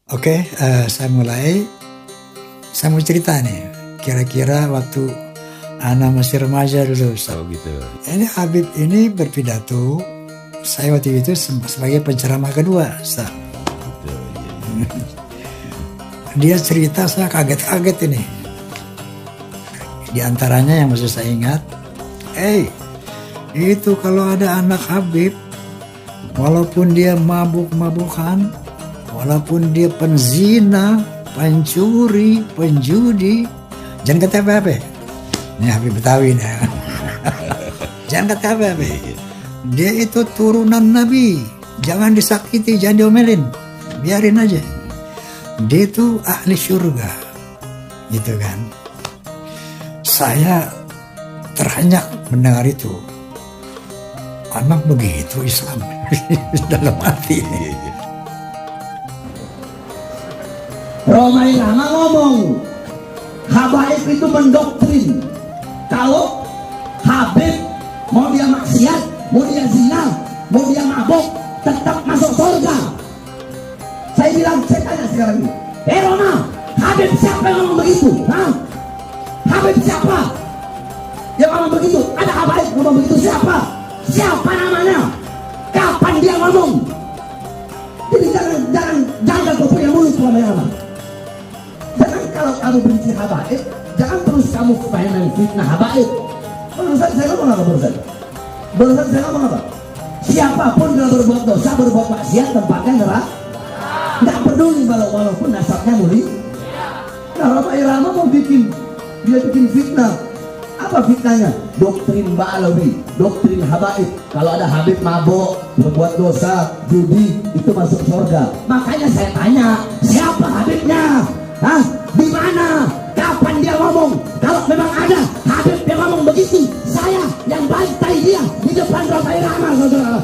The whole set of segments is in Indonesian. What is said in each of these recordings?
Oke, saya mulai. Saya mau cerita nih. Kira-kira waktu anak masih remaja dulu, Ustaz. Oh gitu. Ini Habib ini berpidato. Saya waktu itu sebagai penceramah kedua, Ustaz. Gitu, iya. Dia cerita, saya kaget-kaget ini. Di antaranya yang masih saya ingat, itu kalau ada anak Habib, walaupun dia mabuk-mabukan, walaupun dia penzina, pencuri, penjudi, jangan kata apa-apa. Ini Habib Betawi nih. Jangan kata apa-apa. Dia itu turunan Nabi. Jangan disakiti, jangan diomelin. Biarin aja. Dia itu ahli surga. Gitu kan. Saya teranyak mendengar itu. Anak begitu Islam. Dalam hati. Romai Rama ngomong, habaib itu mendoktrin. Kalau Habib mau dia maksiat, mau dia zina, mau dia mabuk, tetap masuk surga. Saya bilang, saya tanya sekarang ini, Roma, Habib siapa yang ngomong begitu? Hah? Habib siapa yang ngomong begitu? Ada habaib ngomong begitu, siapa? Siapa namanya? Kapan dia ngomong? Jadi jangan kau punya mulut Romai Rama. Jangan kalau kamu benci habaib, jangan terus kamu main fitnah habaib. Barusan saya ngomong apa barusan? Barusan saya ngomong apa? Siapapun kalau berbuat dosa, berbuat maksiat, tempatnya neraka. Tidak peduli walaupun nasabnya mulia. Nah, Romai Rama mau dia bikin fitnah. Apa fitnahnya? Doktrin Ba'alawi, doktrin habaib. Kalau ada habib mabuk, berbuat dosa, judi, itu masuk surga. Makanya saya tanya, siapa habibnya? Hah? Di mana? Kapan dia ngomong? Kalau memang ada habib yang ngomong begitu, saya yang bantai dia di depan Romai Rama, saudara.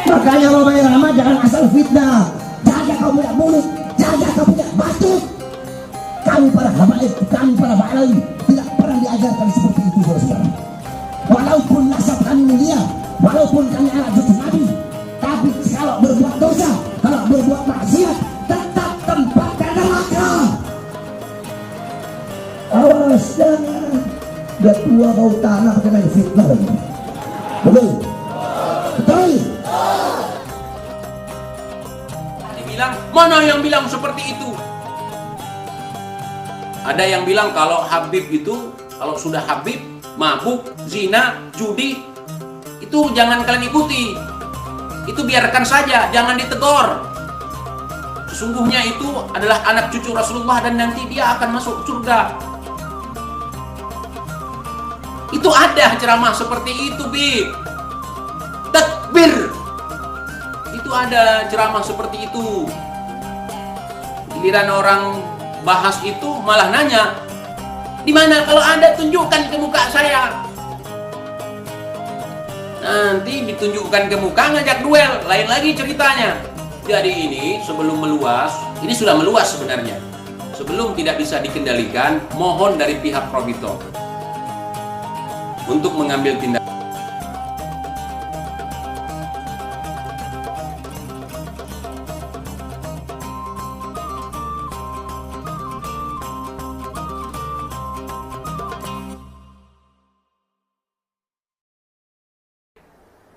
Makanya Romai Rama jangan asal fitnah. Jaga kau punya mulut, jaga kau punya batu. Kami para habaib, kami para ba'alawi tidak pernah diajarkan seperti itu, saudara. Walaupun nasab kami mulia, walaupun kami anak cucu Nabi, tapi kalau berbuat dosa, kalau berbuat maksiat, tetap tempatnya neraka. Awas jangan. Udah tua bau tanah pakai main fitnah lagi. Betul? Betul? Dibilang, mana yang bilang seperti itu? Ada yang bilang kalau Habib itu, kalau sudah Habib, mabuk, zina, judi, itu jangan kalian ikuti. Itu biarkan saja, jangan ditegur. Sesungguhnya itu adalah anak cucu Rasulullah dan nanti dia akan masuk surga. Itu ada ceramah seperti itu, Bib. Takbir. Itu ada ceramah seperti itu. Giliran orang bahas itu malah nanya, di mana kalau Anda tunjukkan ke muka saya. Nanti ditunjukkan ke muka, ngajak duel, lain lagi ceritanya. Jadi ini sebelum meluas, ini sudah meluas sebenarnya. Sebelum tidak bisa dikendalikan, mohon dari pihak Probito untuk mengambil tindakan.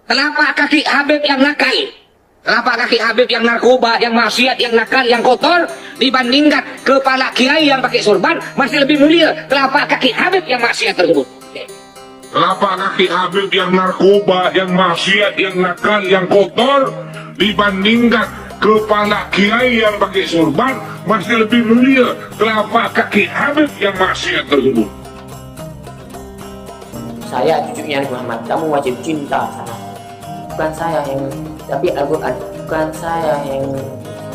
Kenapa kaki Habib yang nakal? Kenapa kaki Habib yang narkoba, yang maksiat, yang nakal, yang kotor dibandingkan kepala kiai yang pakai sorban masih lebih mulia? Kenapa kaki Habib yang maksiat tersebut? Kenapa kaki Habib yang narkoba, yang maksiat, yang nakal, yang kotor dibandingkan kepala kiai yang pakai sorban masih lebih mulia? Kenapa kaki Habib yang maksiat tersebut? Saya cucunya Muhammad, kamu wajib cinta sama aku. Bukan saya yang, tapi Al-Quran. Bukan saya yang,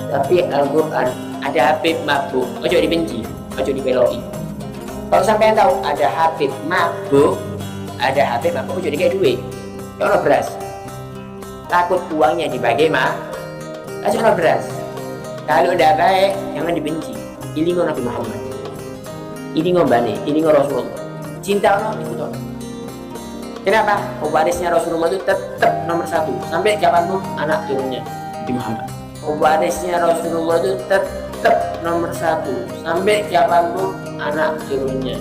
tapi Al-Quran. Ada Habib mabuk, ojo dibenci, ojo dibeloi. Kalau sampai tahu ada Habib mabuk, ojo dikasih duit. Ya Allah beras. Takut uangnya dibagi mah, kasih Allah beras. Kalau udah baik, jangan dibenci. Ini ngomong Nabi Muhammad. Ini ngomong ini ngomong Rasulullah. Cinta Allah ikut Allah. Kenapa? Pewarisnya Rasulullah itu tetap nomor 1 sampai kapanpun anak turunnya. Nabi Muhammad. Warisnya Rasulullah itu tetap nomor 1 sampai kapanpun anak turunnya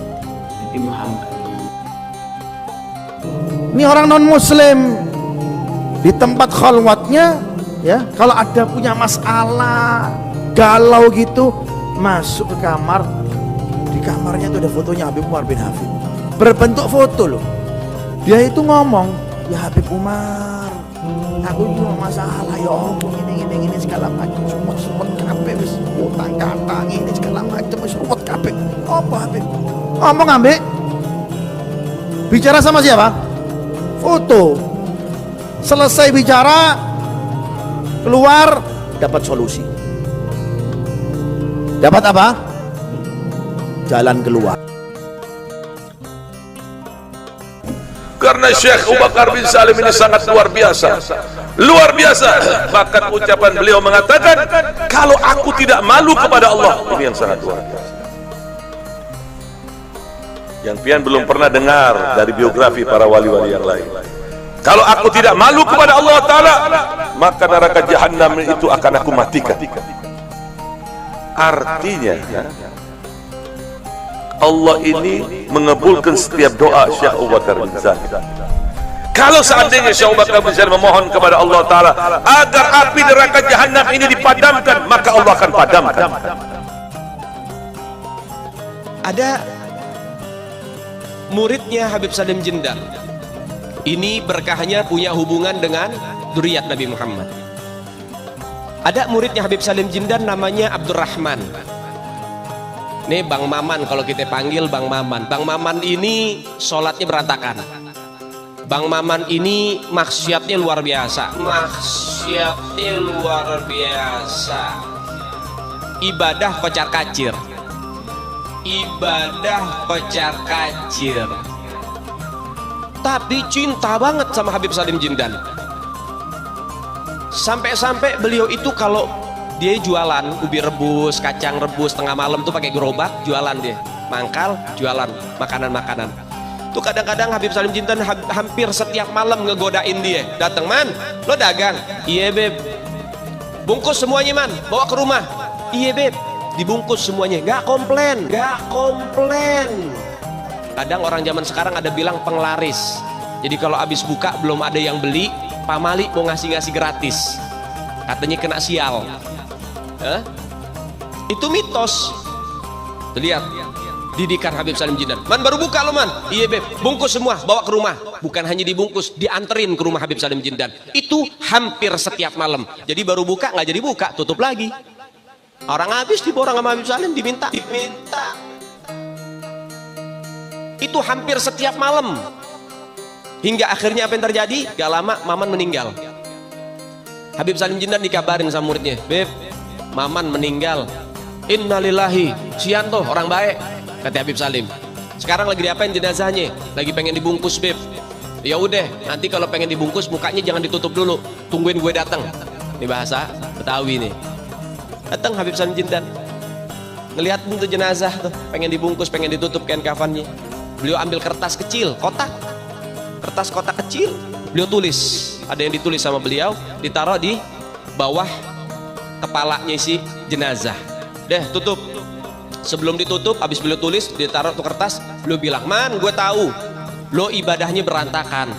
Nabi Muhammad. Ini orang non muslim di tempat khalwatnya ya, kalau ada punya masalah galau gitu masuk ke kamar, di kamarnya itu ada fotonya Habib Umar bin Hafid berbentuk foto loh. Dia itu ngomong, ya Habib Umar, aku ini masalah ya Allah, ini segala macam, semut kabeh wis utang katang ini segala macam wis ruwet kabeh. Apa Habib? Ngomong ambek bicara sama siapa? Foto. Selesai bicara, keluar dapat solusi. Dapat apa? Jalan keluar. Karena Syekh Abu Bakar bin Salim ini sangat luar biasa. Luar biasa. Bahkan ucapan beliau mengatakan, kalau aku tidak malu kepada Allah, ini yang sangat luar biasa. Yang pian belum pernah dengar dari biografi para wali-wali yang lain. Kalau aku tidak malu kepada Allah Ta'ala, maka neraka Jahannam itu akan aku matikan. Artinya Allah ini mengabulkan setiap doa Syekh Abu Bakar bin Salim. Kalau seandainya Syekh Abu Bakar bin Salim memohon kepada Allah Ta'ala agar api neraka Jahannam ini dipadamkan, maka Allah akan padamkan. Ada muridnya Habib Salim Jindan. Ini berkahnya punya hubungan dengan dzurriyyat Nabi Muhammad. Ada muridnya Habib Salim Jindan namanya Abdurrahman. Nih Bang Maman, kalau kita panggil Bang Maman. Bang Maman ini sholatnya berantakan. Bang Maman ini maksiatnya luar biasa. Maksiatnya luar biasa. Ibadah kocar kacir. Ibadah kocar kacir. Tapi cinta banget sama Habib Salim Jindan. Sampai-sampai beliau itu kalau dia jualan ubi rebus, kacang rebus tengah malam tuh pakai gerobak, jualan dia. Mangkal, jualan makanan-makanan. Tuh kadang-kadang Habib Salim Jindan hampir setiap malam ngegodain dia. Dateng, Man, lo dagang? Iya beb. Bungkus semuanya Man, bawa ke rumah. Iya beb. Dibungkus semuanya, gak komplain. Kadang orang zaman sekarang ada bilang penglaris. Jadi kalau habis buka belum ada yang beli, Pak Mali mau ngasih gratis. Katanya kena sial. Itu mitos. Tuh, lihat didikan Habib Salim Jindan. Man, baru buka lo Man. Iya beb, bungkus semua, bawa ke rumah. Bukan hanya dibungkus, dianterin ke rumah Habib Salim Jindan. Itu hampir setiap malam. Jadi baru buka, nggak jadi buka, tutup lagi. Orang habis diborong sama Habib Salim, diminta. Itu hampir setiap malam. Hingga akhirnya apa yang terjadi? Gak lama Maman meninggal. Habib Salim Jindan dikabarin sama muridnya, Beb, Maman meninggal. Innalillahi. Sianto orang baik, kata Habib Salim. Sekarang lagi diapain jenazahnya? Lagi pengen dibungkus Beb. Ya udah, nanti kalau pengen dibungkus mukanya jangan ditutup dulu, tungguin gue datang. Ini bahasa Betawi nih. Datang Habib Salim Jindan, ngelihat tuh jenazah tuh, pengen dibungkus, pengen ditutup kain kafannya. Beliau ambil kertas kecil, kertas kotak kecil, beliau tulis. Ada yang ditulis sama beliau, ditaruh di bawah kepalanya si jenazah. Deh, tutup. Sebelum ditutup, habis beliau tulis, ditaruh tuh kertas, beliau bilang, Man, gue tahu lo ibadahnya berantakan,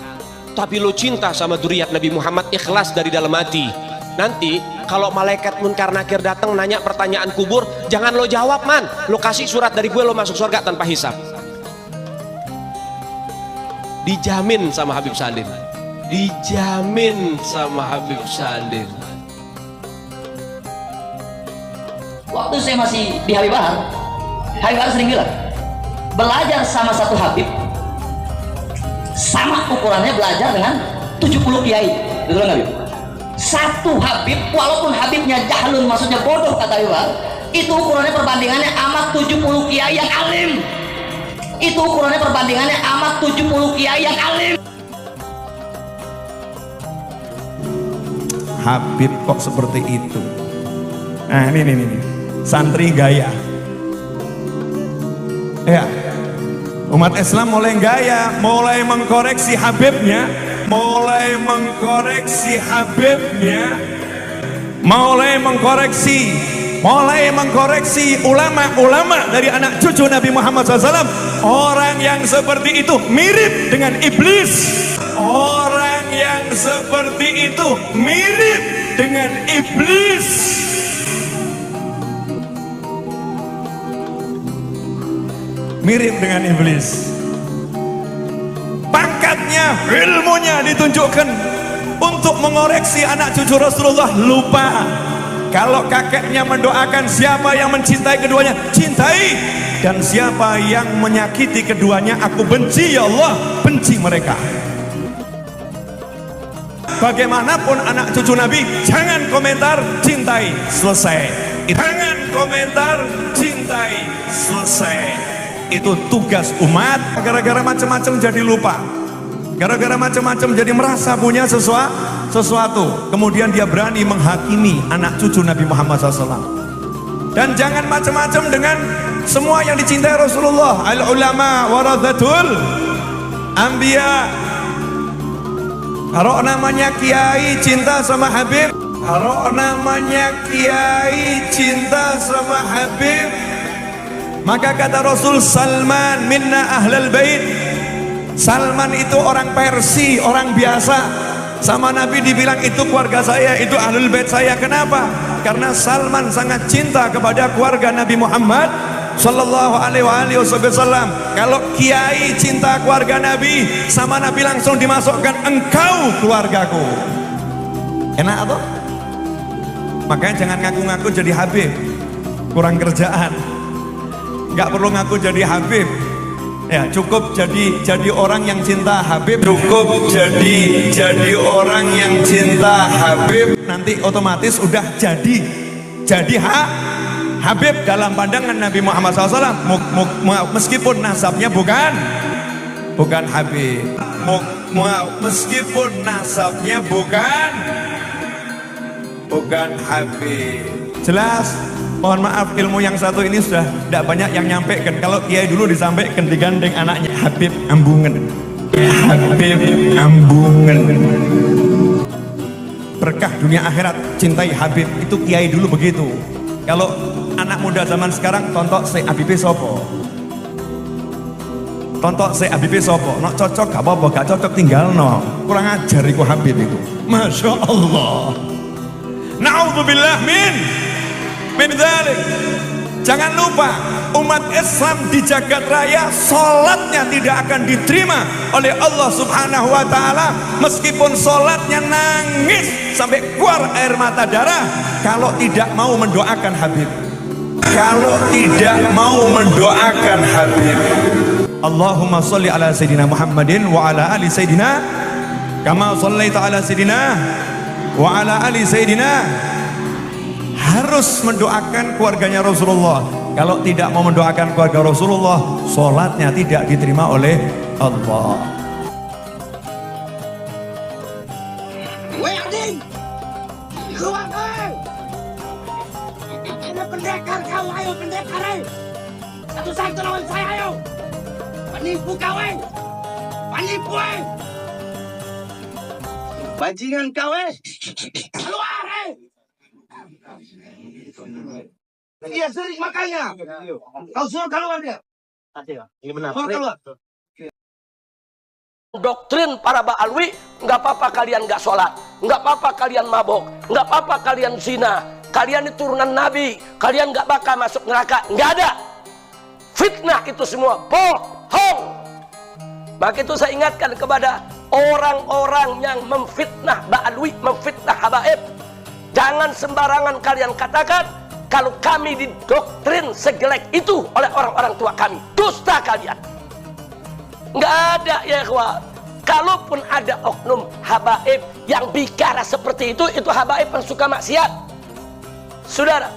tapi lo cinta sama dzurriyyat Nabi Muhammad, ikhlas dari dalam hati. Nanti kalau malaikat munkar nakir datang nanya pertanyaan kubur, jangan lo jawab Man, lo kasih surat dari gue, lo masuk surga tanpa hisab. Dijamin sama Habib Salim, dijamin sama Habib Salim. Waktu saya masih di Habib Bahar sering bilang, belajar sama satu Habib sama ukurannya belajar dengan 70 kiai. Betul nggak Habib? Satu Habib, walaupun Habibnya jahlun, maksudnya bodoh kata Habib Bahar, itu ukurannya perbandingannya amat 70 kiai yang alim. Itu ukurannya perbandingannya amat 70 kiai yang alim. Habib kok seperti itu? Nah ini santri gaya. Ya, umat Islam mulai gaya, mulai mengkoreksi Habibnya, mulai mengkoreksi ulama-ulama dari anak cucu Nabi Muhammad SAW. Orang yang seperti itu mirip dengan iblis. Orang yang seperti itu mirip dengan iblis. Mirip dengan iblis. Pangkatnya, ilmunya ditunjukkan untuk mengoreksi anak cucu Rasulullah. Lupa kalau kakeknya mendoakan siapa yang mencintai keduanya, cintai. Dan siapa yang menyakiti keduanya, aku benci, ya Allah, benci mereka. Bagaimanapun anak cucu Nabi, jangan komentar, cintai, selesai. Jangan komentar, cintai, selesai. Itu tugas umat. Gara-gara macam-macam jadi lupa, gara-gara macam-macam jadi merasa punya sesuatu, kemudian dia berani menghakimi anak cucu Nabi Muhammad SAW. Dan jangan macam-macam dengan semua yang dicintai Rasulullah. Al ulama warathatul anbiya. Kalau namanya kiai cinta sama Habib, kalau namanya kiai cinta sama Habib, maka kata Rasul, Salman minna ahlal bait. Salman itu orang Persia, orang biasa. Sama Nabi dibilang itu keluarga saya, itu ahlul bait saya. Kenapa? Karena Salman sangat cinta kepada keluarga Nabi Muhammad sallallahu alaihi wasallam. Kalau kiai cinta keluarga Nabi, sama Nabi langsung dimasukkan, engkau keluargaku. Enak atau? Makanya jangan ngaku-ngaku jadi Habib, kurang kerjaan. Nggak perlu ngaku jadi Habib, ya cukup jadi orang yang cinta Habib. Cukup jadi orang yang cinta Habib, nanti otomatis udah jadi Habib dalam pandangan Nabi Muhammad SAW. Meskipun nasabnya bukan Habib, meskipun nasabnya bukan Habib. Jelas? Mohon maaf, ilmu yang satu ini sudah tidak banyak yang nyampaikan. Kalau kiai dulu disampaikan digandeng anaknya, Habib Ambungen, Habib Ambungen. Berkah dunia akhirat, cintai Habib. Itu kiai dulu begitu. Kalau anak muda zaman sekarang, tontok se Habib sopo, tontok se Habib sopo. Nak cocok gak apa-apa, gak cocok tinggal no. Kurang ajar iku Habib itu. Masya Allah. Na'udzubillah min dzalik. Jangan lupa, umat Islam di jagat raya salatnya tidak akan diterima oleh Allah Subhanahu wa taala, meskipun salatnya nangis sampai keluar air mata darah, kalau tidak mau mendoakan Habib. Kalau tidak mau mendoakan Habib. Allahumma sholli ala sayyidina Muhammadin wa ala ali sayyidina kama shallaita ala sayyidina wa ala ali sayyidina. Harus mendoakan keluarganya Rasulullah. Kalau tidak mau mendoakan keluarga Rasulullah, sholatnya tidak diterima oleh Allah. Weh Ading, keluar kau. Ini pendekar kau, ayo pendekar. Satu-satu lawan saya, ayo. Penipu kau, penipu. Bajingan kau, keluar. Iya sering makanya. Kau suruh keluar dia. Ini benar. Keluar. Doktrin para Ba'alwi, nggak apa-apa kalian nggak sholat, nggak apa-apa kalian mabok, nggak apa-apa kalian zina, kalian itu turunan Nabi, kalian nggak bakal masuk neraka. Nggak ada. Fitnah itu semua bohong. Maka itu saya ingatkan kepada orang-orang yang memfitnah Ba'alwi, memfitnah habaib. Jangan sembarangan kalian katakan kalau kami didoktrin sejelek itu oleh orang-orang tua kami. Dusta kalian. Nggak ada ya ikhwah. Kalaupun ada oknum habaib yang bicara seperti itu habaib yang suka maksiat. Saudara,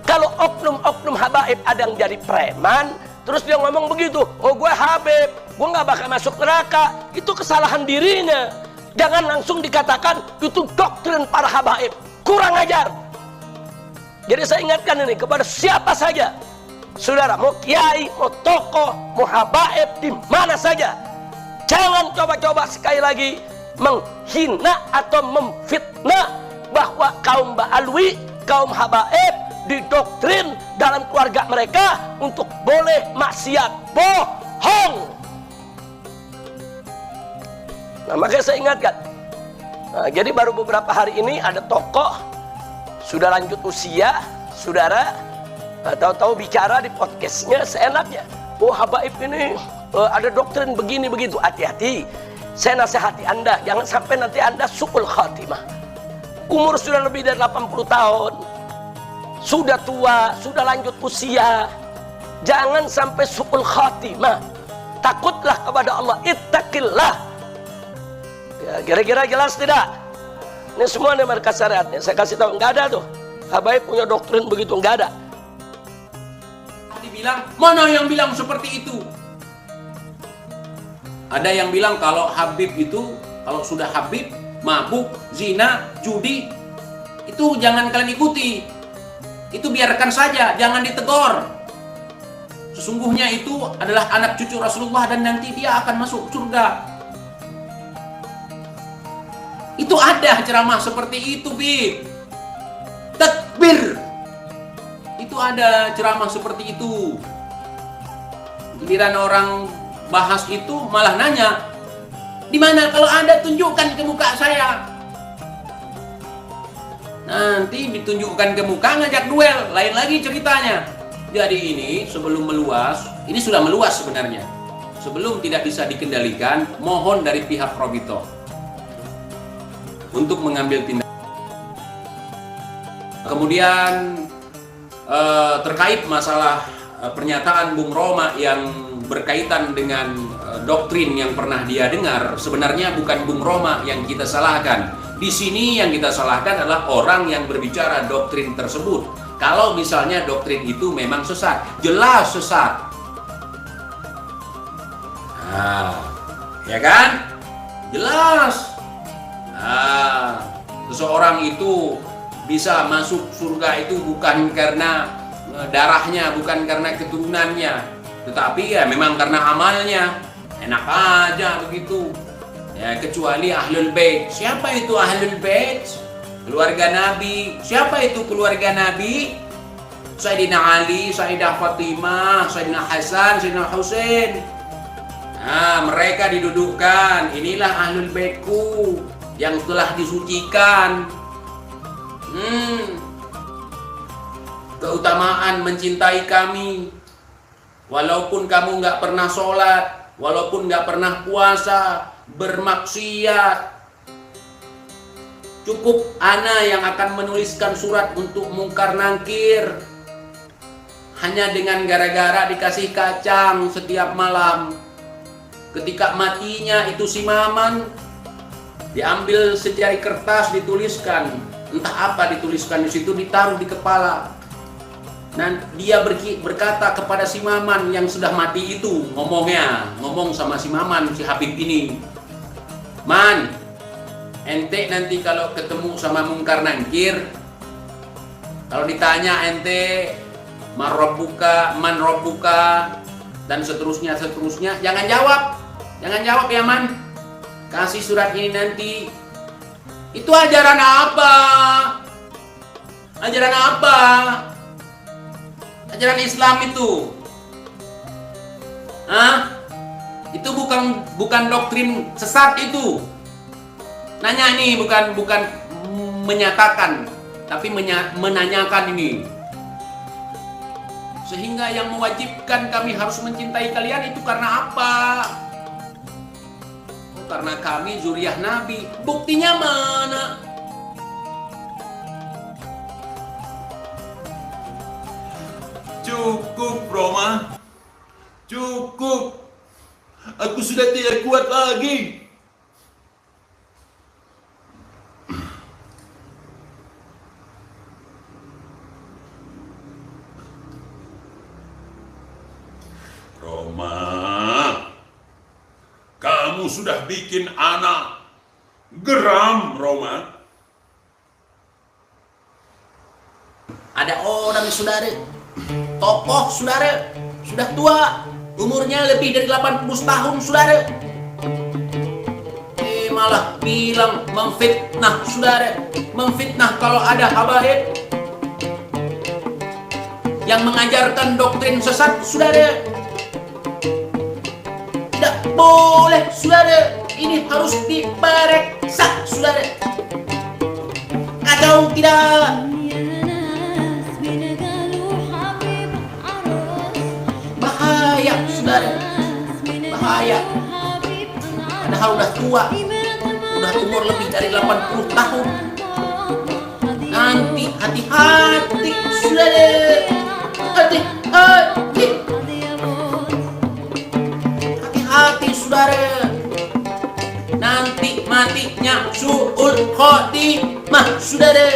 kalau oknum-oknum habaib ada yang jadi preman, terus dia ngomong begitu, oh gue habib, gue nggak bakal masuk neraka, itu kesalahan dirinya. Jangan langsung dikatakan itu doktrin para habaib. Kurang ajar. Jadi saya ingatkan ini kepada siapa saja, saudara, mau kiai, mau tokoh, mau habaib, di mana saja, jangan coba-coba sekali lagi menghina atau memfitnah bahwa kaum Ba'alwi, kaum Habaib didoktrin dalam keluarga mereka untuk boleh maksiat. Bohong. Nah, makanya saya ingatkan. Nah, jadi baru beberapa hari ini ada tokoh sudah lanjut usia, saudara, tahu-tahu bicara di podcastnya seenaknya. Oh, Habaib ini ada doktrin begini begitu. Hati-hati. Saya nasihati Anda, jangan sampai nanti Anda su'ul khatimah. Umur sudah lebih dari 80 tahun, sudah tua, sudah lanjut usia. Jangan sampai su'ul khatimah. Takutlah kepada Allah, ittaqillah. Ya, kira-kira jelas tidak? Ini semua nih markas syariatnya. Saya kasih tahu, nggak ada tuh Habaib punya doktrin begitu, nggak ada. Dibilang, mana yang bilang seperti itu? Ada yang bilang kalau Habib itu, kalau sudah Habib, mabuk, zina, judi, itu jangan kalian ikuti. Itu biarkan saja, jangan ditegur. Sesungguhnya itu adalah anak cucu Rasulullah dan nanti dia akan masuk surga. Itu ada ceramah seperti itu, Bib. Takbir. Itu ada ceramah seperti itu. Giliran orang bahas itu malah nanya, di mana kalau Anda tunjukkan ke muka saya. Nanti ditunjukkan ke muka, ngajak duel, lain lagi ceritanya. Jadi ini sebelum meluas, ini sudah meluas sebenarnya. Sebelum tidak bisa dikendalikan, mohon dari pihak Robito untuk mengambil tindakan. Kemudian terkait masalah pernyataan Bung Roma yang berkaitan dengan doktrin yang pernah dia dengar, sebenarnya bukan Bung Roma yang kita salahkan. Di sini yang kita salahkan adalah orang yang berbicara doktrin tersebut. Kalau misalnya doktrin itu memang sesat, jelas sesat. Nah, ya kan? Jelas. Nah, seseorang itu bisa masuk surga itu bukan karena darahnya, bukan karena keturunannya, tetapi ya memang karena amalnya. Enak aja begitu. Ya, kecuali Ahlul Bait. Siapa itu Ahlul Bait? Keluarga Nabi. Siapa itu keluarga Nabi? Sayyidina Ali, Sayyidah Fatimah, Sayyidina Hasan, Sayyidina Husain. Nah, mereka didudukkan. Inilah Ahlul Baitku yang telah disucikan. Keutamaan mencintai kami. Walaupun kamu nggak pernah sholat, walaupun nggak pernah puasa, bermaksiat, cukup ana yang akan menuliskan surat untuk mungkar nangkir. Hanya dengan gara-gara dikasih kacang setiap malam. Ketika matinya itu si Maman, diambil secari kertas, dituliskan, entah apa dituliskan di situ, ditaruh di kepala. Dan dia berkata kepada si Maman yang sudah mati itu, ngomong sama si Maman, si Habib ini, Man, ente nanti kalau ketemu sama mungkar nangkir, kalau ditanya ente man robbuka dan seterusnya, jangan jawab ya Man. Kasih surat ini nanti. Itu ajaran apa? Ajaran Islam itu. Itu bukan doktrin sesat itu. Nanya ini bukan menyatakan, tapi menanyakan ini. Sehingga yang mewajibkan kami harus mencintai kalian itu karena apa? Oh, karena kami zuriyah Nabi. Buktinya mana? Cukup, Roma. Cukup. Aku sudah tidak kuat lagi. Roma, kamu sudah bikin anak geram, Roma. Ada orang saudara, tokoh saudara, sudah tua, umurnya lebih dari 80 tahun saudara. malah bilang memfitnah, saudara. Memfitnah kalau ada habaib yang mengajarkan doktrin sesat, saudara. Tidak boleh, saudara. Ini harus diperiksa, saudara. Atau tidak? Bahaya, saudara. Bahaya. Padahal udah tua, udah umur lebih dari 80 tahun. Nanti hati-hati, saudara. Hati-hati. Hati-hati, saudara. Nanti matinya su'ul khotimah, saudara.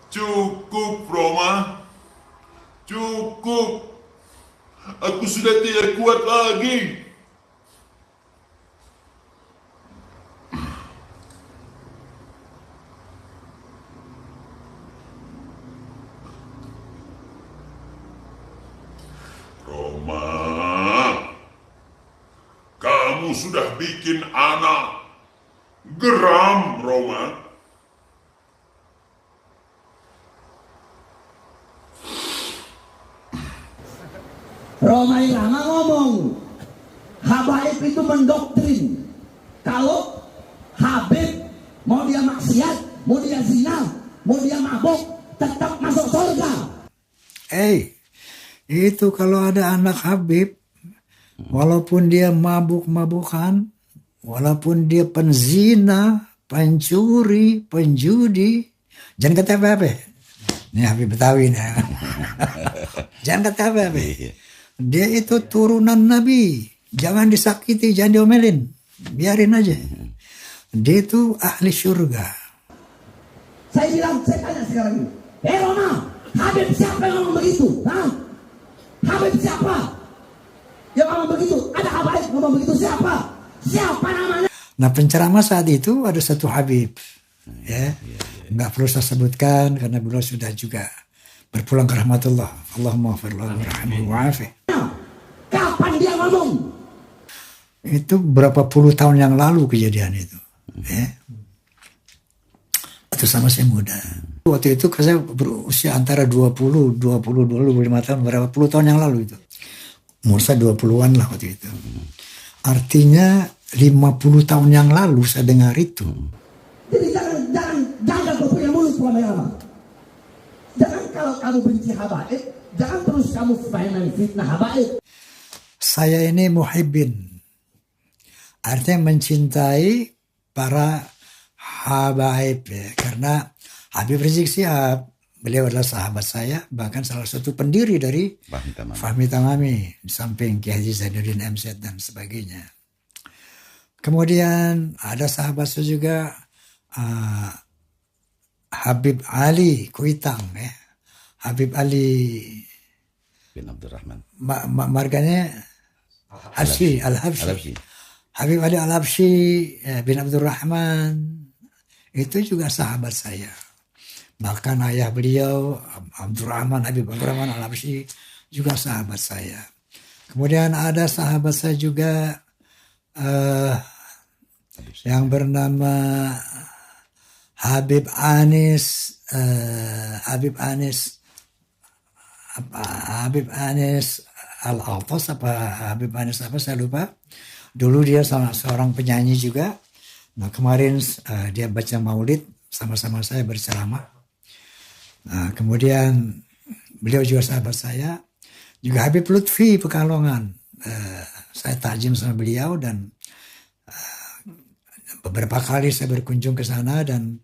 Cukup, Roma. Cukup. Aku sudah tidak kuat lagi. Roma, kamu sudah bikin anak geram, Roma. Roma Irama ngomong, habaib itu mendoktrin. Kalau Habib mau dia maksiat, mau dia zina, mau dia mabuk, tetap masuk surga. Itu kalau ada anak Habib, walaupun dia mabuk-mabukan, walaupun dia penzina, pencuri, penjudi, jangan kata apa-apa. Ini Habib Betawi nih. Jangan kata apa-apa. Dia itu turunan Nabi. Jangan disakiti, jangan diomelin. Biarin aja. Dia itu ahli surga. Saya tanya sekarang ini. Roma, Habib siapa yang ngomong begitu? Habib siapa yang ngomong begitu? Ada Habib ngomong begitu, siapa? Siapa namanya? Nah, penceramah saat itu ada satu Habib. Ya, nggak perlu saya sebutkan karena beliau sudah juga berpulang ke rahmatullah. Allahumma firlahu warhamhu wa'afi. Kapan dia ngomong? Itu berapa puluh tahun yang lalu kejadian itu. Ya. Itu sama saya muda. Waktu itu saya berusia antara 25 tahun, berapa puluh tahun yang lalu itu. Umur saya 20-an lah waktu itu. Artinya 50 tahun yang lalu saya dengar itu. Jadi jangan berpunya mulut lama-lama. Jangan kalau kamu benci habaib, jangan terus kamu fitnah habaib. Saya ini muhibbin. Artinya mencintai para habaib ya. Karena Habib Rizik Syihab, beliau adalah sahabat saya, bahkan salah satu pendiri dari Fahmi Tamami, di samping Kiai Haji Zainuddin MZ dan sebagainya. Kemudian ada sahabat saya juga, Habib Ali Kuitang ya. Habib Ali bin Abdurrahman. Marganya Al-Habsyi. Habib Ali Al-Habsyi bin Abdurrahman itu juga sahabat saya. Bahkan ayah beliau Habib Abdurrahman Al-Habsyi juga sahabat saya. Kemudian ada sahabat saya juga yang bernama Habib Anis Al-Altas apa Habib Anis apa saya lupa. Dulu dia seorang penyanyi juga. Nah kemarin dia baca maulid sama-sama saya berceramah. Nah kemudian beliau juga sahabat saya. Juga Habib Lutfi Pekalongan. Saya takjim sama beliau dan beberapa kali saya berkunjung ke sana dan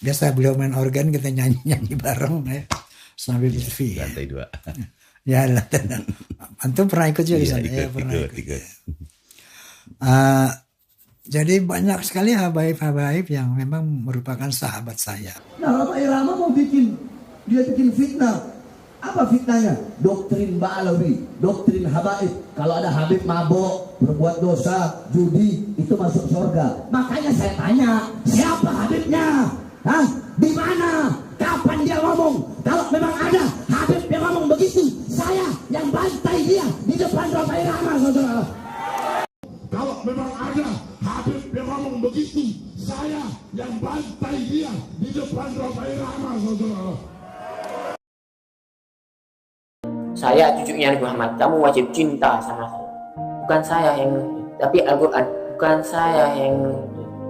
biasa beliau main organ, kita nyanyi bareng ya. Sambil Lutfi. Lantai 2. Ya, antum pernah ikut juga di sana? Ya, pernah ikut. Jadi banyak sekali habaib-habaib yang memang merupakan sahabat saya. Nah, Roma Irama mau bikin fitnah. Apa fitnahnya? Doktrin Ba'alawi, doktrin habaib. Kalau ada habib mabok, berbuat dosa, judi, itu masuk surga. Makanya saya tanya, siapa habibnya? Di mana? Kapan dia ngomong? Kalau memang ada habib yang ngomong begitu, saya yang bantai dia di depan Romai Rama, saudara. Kalau memang ada Habib yang ngomong begitu, saya yang bantai dia di depan Romai Rama, saudara. Saya cucunya Nabi Muhammad, kamu wajib cinta sama saya. Bukan saya yang, tapi Al-Quran. Bukan saya yang,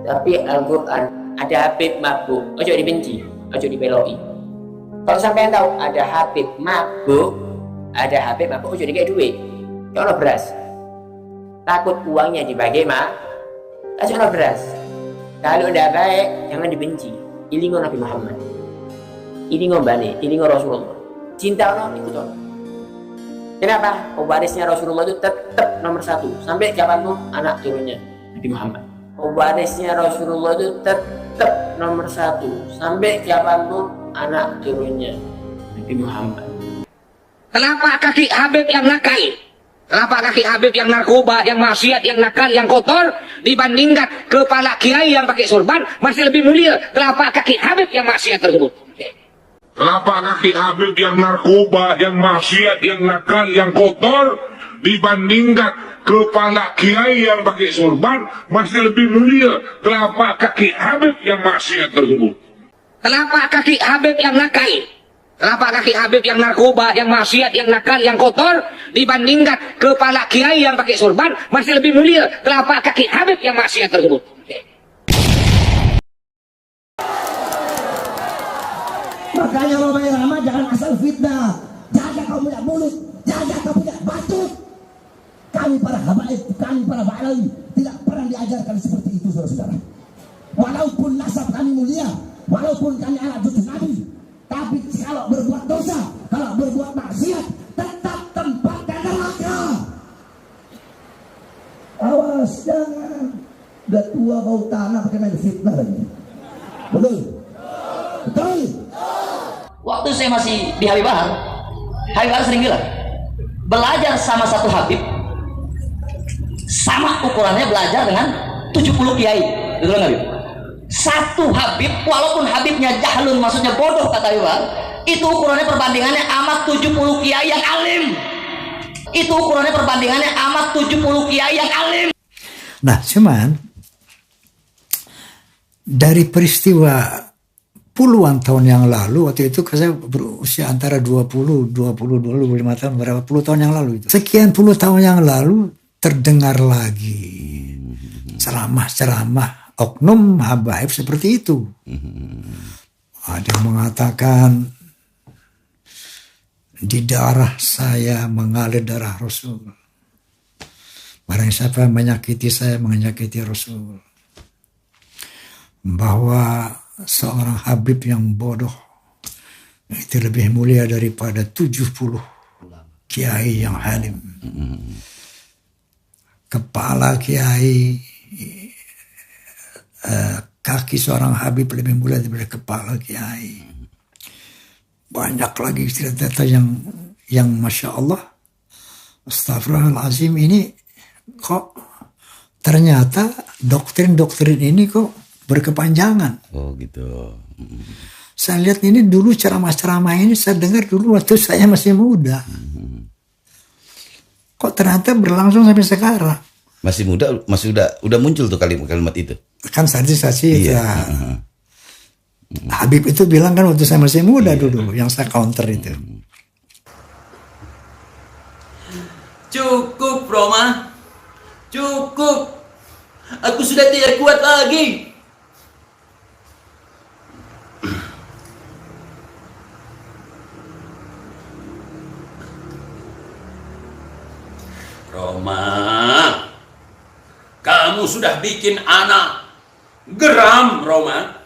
tapi Al-Quran. Ada Habib mabuk, ojo dibenci, ojo dibeloi. Kalau sampai tahu ada Habib mabuk, ojo dikasih duit. Kalau beras, takut uangnya dibagi kasih beras. Kalau udah baik, jangan dibenci. Ilingo Nabi Muhammad, ilingo Bani, ilingo Rasulullah. Cinta orang ikut orang. Kenapa? Pewarisnya Rasulullah itu tetap nomor 1 sampai kapanpun anak turunnya Nabi Muhammad. Pewarisnya Rasulullah itu tetap nomor 1 sampai kapanpun anak turunnya Nabi Muhammad. Kenapa kaki Habib yang nakal? Kenapa kaki Habib yang narkoba, yang maksiat, yang nakal, yang kotor dibandingkan kepala kiai yang pakai sorban masih lebih mulia? Kenapa kaki Habib yang maksiat tersebut? Kenapa kaki Habib yang narkoba, yang maksiat, yang nakal, yang kotor dibandingkan kepala kiai yang pakai sorban masih lebih mulia? Kenapa kaki Habib yang maksiat tersebut? Kenapa kaki Habib yang nakal? Kenapa kaki Habib yang narkoba, yang maksiat, yang nakal, yang kotor dibandingkan kepala kiai yang pakai sorban masih lebih mulia? Kenapa kaki Habib yang maksiat tersebut? Makanya Romai Rama jangan asal fitnah. Jaga kau punya mulut, jaga kau punya batuk. Kami para habaib, kami para ba'alawi tidak pernah diajarkan seperti itu, saudara-saudara. Walaupun nasab kami mulia, walaupun kami anak cucu Nabi, tapi kalau berbuat dosa, kalau berbuat maksiat, tetap tempatnya neraka. Awas, jangan. Udah tua bau tanah pakai main fitnah lagi. Betul? Betul? Waktu saya masih di Habib Bahar sering bilang, belajar sama satu Habib sama ukurannya belajar dengan 70 kiai. Betul nggak, Habib? Satu Habib, walaupun Habibnya jahlun, maksudnya bodoh, kata Habib Bahar, itu ukurannya perbandingannya amat 70 kiai yang alim. Itu ukurannya perbandingannya amat 70 kiai yang alim. Nah, cuman dari peristiwa puluhan tahun yang lalu, waktu itu saya berusia antara 25 tahun, berapa puluh tahun yang lalu itu. Sekian puluh tahun yang lalu terdengar lagi ceramah-ceramah oknum habaib seperti itu. Ada yang mengatakan di darah saya mengalir darah Rasul. Barang siapa menyakiti saya menyakiti Rasul. Bahwa seorang Habib yang bodoh itu lebih mulia daripada 70 kiai yang halim. Kepala kiai, kaki seorang Habib lebih mulia daripada kepala kiai. Banyak lagi cerita-cerita yang Masya Allah, Astagfirullahaladzim, ini kok ternyata doktrin-doktrin ini kok berkepanjangan. Oh gitu. Saya lihat ini dulu ceramah-ceramah ini saya dengar dulu waktu saya masih muda. Kok ternyata berlangsung sampai sekarang. Masih muda, udah muncul tuh kalimat itu. Kan saksi-saksi ya. Habib itu bilang kan waktu saya masih muda dulu, yang saya counter itu. Cukup, Roma. Cukup. Aku sudah tidak kuat lagi. Roma, kamu sudah bikin anak geram, Roma.